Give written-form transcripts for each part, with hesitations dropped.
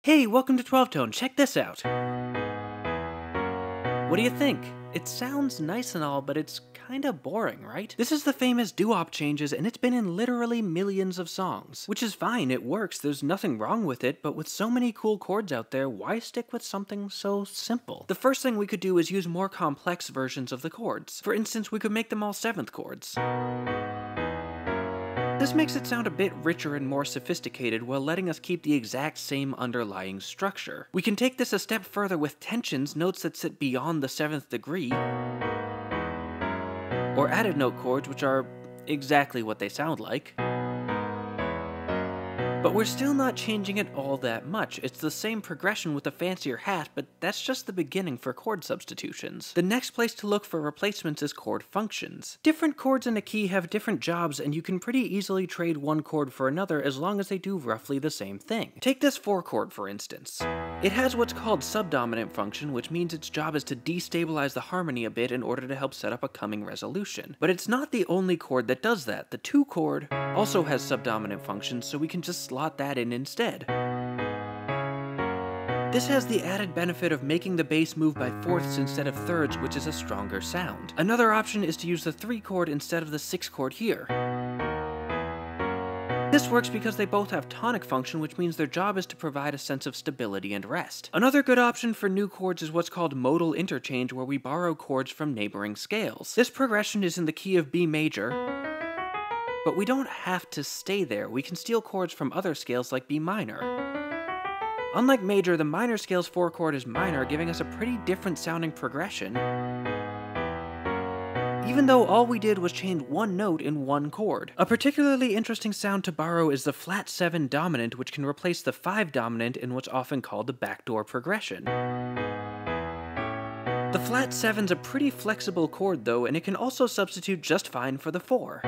Hey, welcome to 12 Tone, check this out! What do you think? It sounds nice and all, but it's kinda boring, right? This is the famous doo-wop changes, and it's been in literally millions of songs. Which is fine, it works, there's nothing wrong with it, but with so many cool chords out there, why stick with something so simple? The first thing we could do is use more complex versions of the chords. For instance, we could make them all 7th chords. This makes it sound a bit richer and more sophisticated while letting us keep the exact same underlying structure. We can take this a step further with tensions, notes that sit beyond the 7th degree, or added note chords, which are exactly what they sound like. But we're still not changing it all that much. It's the same progression with a fancier hat, but that's just the beginning for chord substitutions. The next place to look for replacements is chord functions. Different chords in a key have different jobs, and you can pretty easily trade one chord for another as long as they do roughly the same thing. Take this 4 chord for instance. It has what's called subdominant function, which means its job is to destabilize the harmony a bit in order to help set up a coming resolution. But it's not the only chord that does that. The 2 chord also has subdominant functions, so we can just slot that in instead. This has the added benefit of making the bass move by 4ths instead of 3rds, which is a stronger sound. Another option is to use the 3 chord instead of the 6 chord here. This works because they both have tonic function, which means their job is to provide a sense of stability and rest. Another good option for new chords is what's called modal interchange, where we borrow chords from neighboring scales. This progression is in the key of B major, but we don't have to stay there. We can steal chords from other scales like B minor. Unlike major, the minor scale's 4 chord is minor, giving us a pretty different sounding progression, even though all we did was change one note in one chord. A particularly interesting sound to borrow is the flat 7 dominant, which can replace the 5 dominant in what's often called the backdoor progression. The flat 7's a pretty flexible chord though, and it can also substitute just fine for the 4.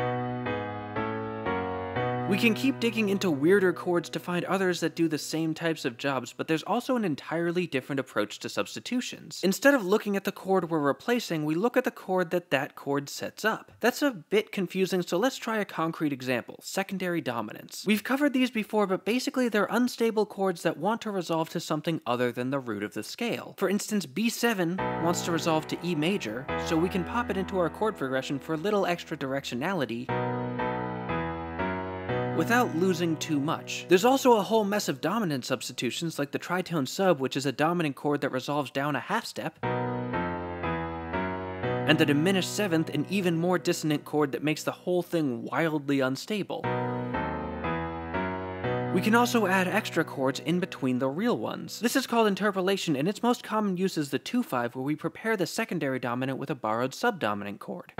We can keep digging into weirder chords to find others that do the same types of jobs, but there's also an entirely different approach to substitutions. Instead of looking at the chord we're replacing, we look at the chord that chord sets up. That's a bit confusing, so let's try a concrete example: secondary dominants. We've covered these before, but basically they're unstable chords that want to resolve to something other than the root of the scale. For instance, B7 wants to resolve to E major, so we can pop it into our chord progression for a little extra directionality without losing too much. There's also a whole mess of dominant substitutions like the tritone sub, which is a dominant chord that resolves down a half step, and the diminished 7th, an even more dissonant chord that makes the whole thing wildly unstable. We can also add extra chords in between the real ones. This is called interpolation, and its most common use is the 2-5, where we prepare the secondary dominant with a borrowed subdominant chord.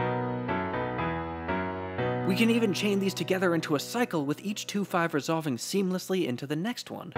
We can even chain these together into a cycle, with each 2-5 resolving seamlessly into the next one.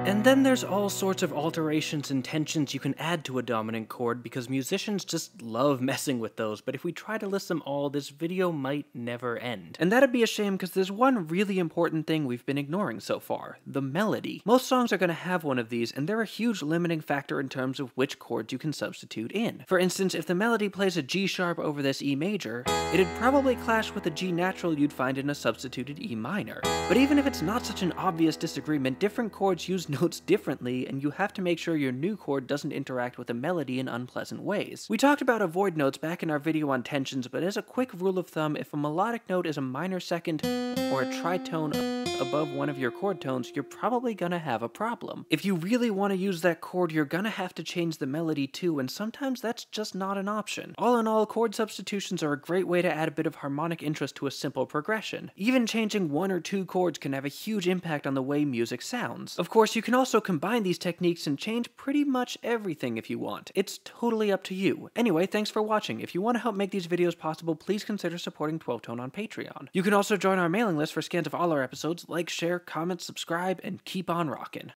And then there's all sorts of alterations and tensions you can add to a dominant chord, because musicians just love messing with those, but if we try to list them all, this video might never end. And that'd be a shame, because there's one really important thing we've been ignoring so far: the melody. Most songs are going to have one of these, and they're a huge limiting factor in terms of which chords you can substitute in. For instance, if the melody plays a G sharp over this E major, it'd probably clash with the G natural you'd find in a substituted E minor. But even if it's not such an obvious disagreement, different chords use notes differently, and you have to make sure your new chord doesn't interact with the melody in unpleasant ways. We talked about avoid notes back in our video on tensions, but as a quick rule of thumb, if a melodic note is a minor second or a tritone above one of your chord tones, you're probably gonna have a problem. If you really want to use that chord, you're gonna have to change the melody too, and sometimes that's just not an option. All in all, chord substitutions are a great way to add a bit of harmonic interest to a simple progression. Even changing 1 or 2 chords can have a huge impact on the way music sounds. Of course, you can also combine these techniques and change pretty much everything if you want. It's totally up to you. Anyway, thanks for watching. If you want to help make these videos possible, please consider supporting 12 Tone on Patreon. You can also join our mailing list for scans of all our episodes. Like, share, comment, subscribe, and keep on rockin'.